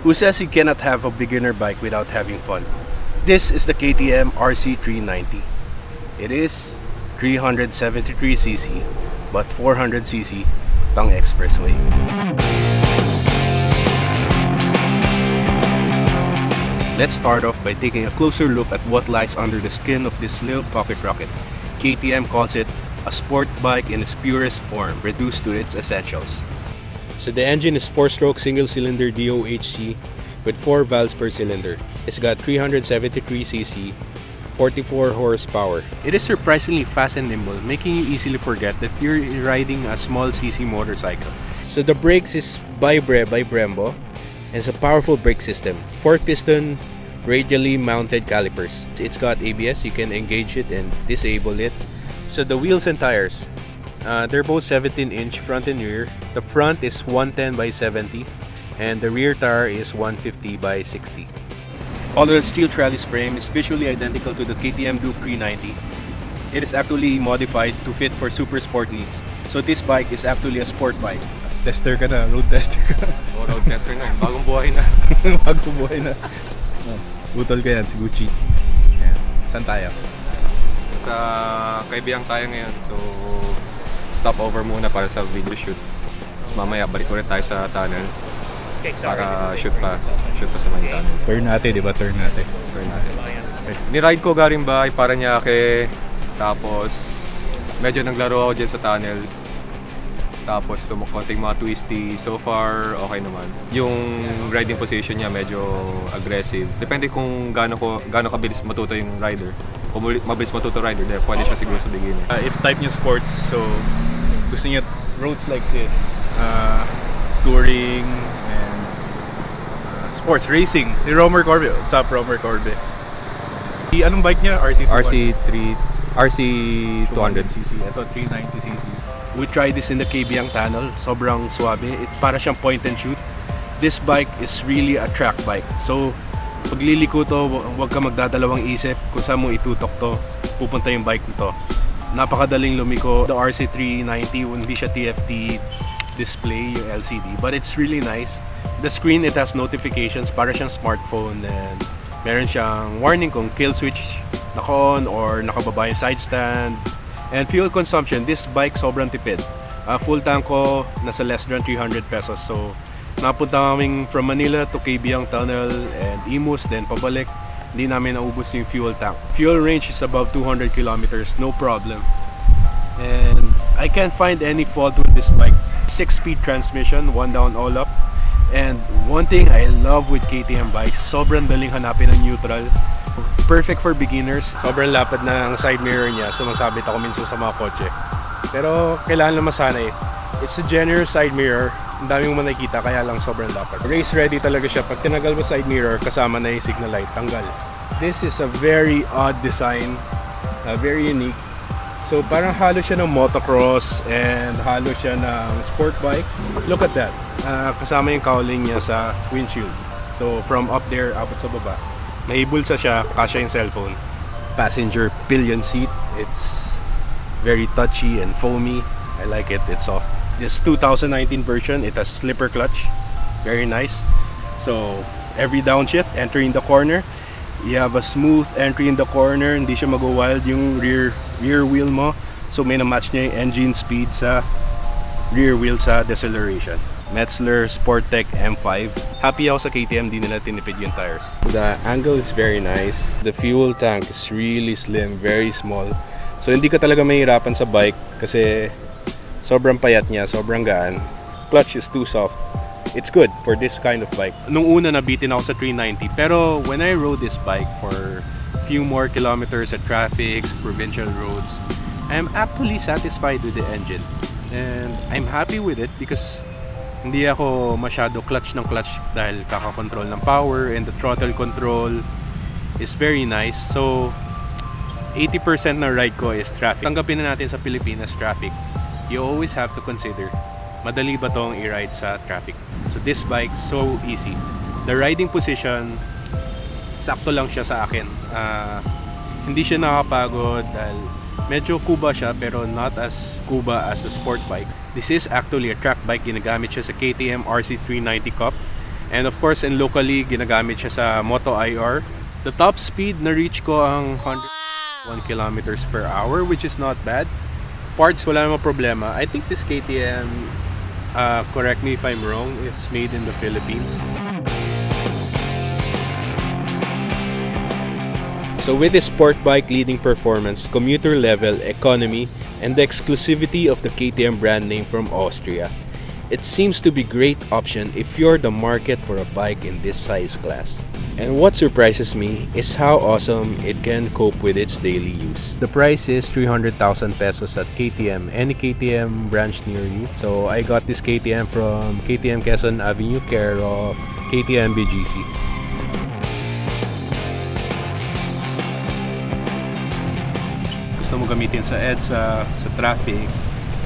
Who says you cannot have a beginner bike without having fun? This is the KTM Rc390. It is 373cc but 400cc pang expressway. Let's start off by taking a closer look at what lies under the skin of this little pocket rocket. KTM calls it a sport bike in its purest form, reduced to its essentials. So the engine is 4-stroke single-cylinder DOHC with 4 valves per cylinder. It's got 373cc, 44 horsepower. It is surprisingly fast and nimble, making you easily forget that you're riding a small cc motorcycle. So the brakes is by Brembo, and it's a powerful brake system. 4-piston radially mounted calipers. It's got ABS, you can engage it and disable it. So the wheels and tires, they're both 17-inch front and rear. The front is 110 by 70 and the rear tire is 150 by 60. Although the steel trellis frame is visually identical to the KTM Duke 390, it is actually modified to fit for super sport needs. So this bike is actually a sport bike. Tester ka na, road tester ka. Road tester na, bagong buhay na. Bagong buhay na. Butol ka yan, si Gucci. Ayan. Saan tayo? Sa Kaybiang tayo ngayon, so stop over muna para sa video shoot. Tapos mamaya balik ulit tayo sa tunnel para shoot pa sa may tunnel. Turn natin, di ba? Turn natin. Niride ko galing bahay para Marilaque, tapos medyo naglaro ako dyan sa tunnel. Tapos konting mga twisty, so far okay naman. Yung riding position niya medyo aggressive. Depende kung gaano kabilis matuto yung rider. Kung mabilis matuto rider, pwede siya siguro sa beginner. If type niyo sports, so gusto niya roads like this, touring and sports racing. Si Romer Corbe, what's up Romer Corbe? Anong bike niya? RC200cc. Ito 390cc. We tried this in the Kaybiang tunnel. Sobrang suabe. Para siyang point and shoot. This bike is really a track bike. So, pag liliko to, huwag ka magdadalawang isip kung saan mo itutok to, pupunta yung bike nito. Napakadaling lumiko. The Rc390, hindi siya TFT display, yung LCD. But it's really nice. The screen, it has notifications. Para siyang smartphone. And meron siyang warning kung kill switch naka-on or nakababa yung side stand. And fuel consumption, this bike sobrang tipid. Full tank ko nasa less than 300 pesos. So napunta kaming from Manila to Kaybiang Tunnel and Imus, then pabalik. Hindi namin naubos yung fuel tank. Fuel range is above 200 kilometers, no problem. And I can't find any fault with this bike. 6-speed transmission, 1 down all up. And one thing I love with KTM bikes, sobrang daling hanapin ng neutral. Perfect for beginners. Sobrang lapad na ang side mirror niya. Sumasabit ako minsan sa mga kotse. Pero kailangan lang masanay. It's a generous side mirror. Ang dami mong makikita kaya lang sobrang lapad. Race ready talaga siya. Pag tinagal mo side mirror, kasama na yung signal light. Tanggal. This is a very odd design. Very unique. So parang halo siya ng motocross and halo siya ng sport bike. Look at that. Kasama yung cowling niya sa windshield. So from up there, abot sa baba. May bulsa siya, kasya yung cellphone. Passenger pillion seat. It's very touchy and foamy. I like it, it's soft. This 2019 version, it has slipper clutch. Very nice. So, every downshift, entering the corner, you have a smooth entry in the corner. Hindi siya mag-wild yung rear wheel mo. So, may na-match niya yung engine speed sa rear wheel sa deceleration. Metzler Sporttech M5. Happy ako sa KTM, di nila tinipid yung tires. The angle is very nice. The fuel tank is really slim, very small. So hindi ka talaga mahirapan sa bike kasi sobrang payat niya, sobrang gaan. Clutch is too soft. It's good for this kind of bike. Nung una nabitin ako sa 390, pero when I rode this bike for a few more kilometers at traffic, provincial roads, I'm actually satisfied with the engine. And I'm happy with it because hindi ako masyado clutch dahil kaka-control ng power, and the throttle control is very nice. So 80% ng ride ko is traffic. Tanggapin na natin sa Pilipinas traffic. You always have to consider, madali ba tong i-ride sa traffic? So this bike, so easy. The riding position, sakto lang siya sa akin. Hindi siya nakapagod dahil medyo kuba siya, pero not as kuba as a sport bike. This is actually a track bike. Ginagamit siya sa KTM Rc390 Cup. And of course, in locally, ginagamit siya sa Moto IR. The top speed na reach ko ang 101 kilometers per hour, which is not bad. Parts, wala namang problema. I think this KTM, correct me if I'm wrong, it's made in the Philippines. So with this sport bike leading performance, commuter level, economy, and the exclusivity of the KTM brand name from Austria, it seems to be a great option if you're the market for a bike in this size class. And what surprises me is how awesome it can cope with its daily use. The price is 300,000 pesos at KTM, any KTM branch near you. So I got this KTM from KTM Quezon Avenue, care of KTM BGC. Gusto mo gamitin sa EDSA, sa traffic,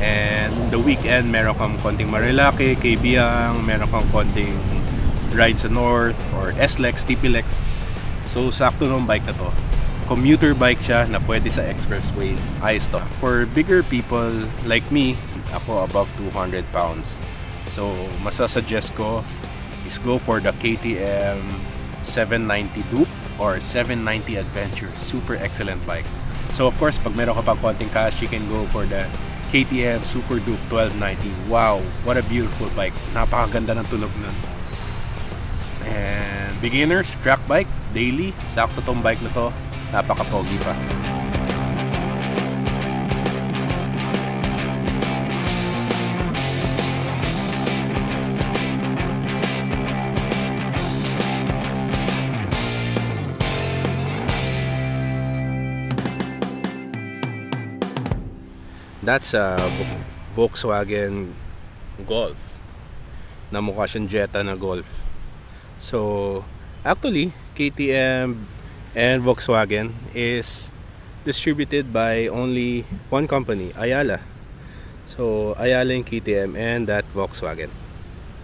and the weekend meron kang konting Marilaque, Kaybiang, meron kang konting ride sa north or S-Lex, TP-Lex. So sakto ng bike na to. Commuter bike siya na pwede sa expressway. Ayos to. For bigger people like me, ako above 200 pounds. So masasuggest ko is go for the KTM 790 Duke or 790 Adventure. Super excellent bike. So of course, pag meron ka pang konting cash, you can go for the KTM Super Duke 1290. Wow, what a beautiful bike. Napakaganda ng tunog nun. And beginners, track bike, daily, sakto tong bike na to. Napaka-pogi pa. That's a Volkswagen Golf na mukha siyang Jetta na Golf. So actually KTM and Volkswagen is distributed by only one company, Ayala. So Ayala yung KTM and that Volkswagen.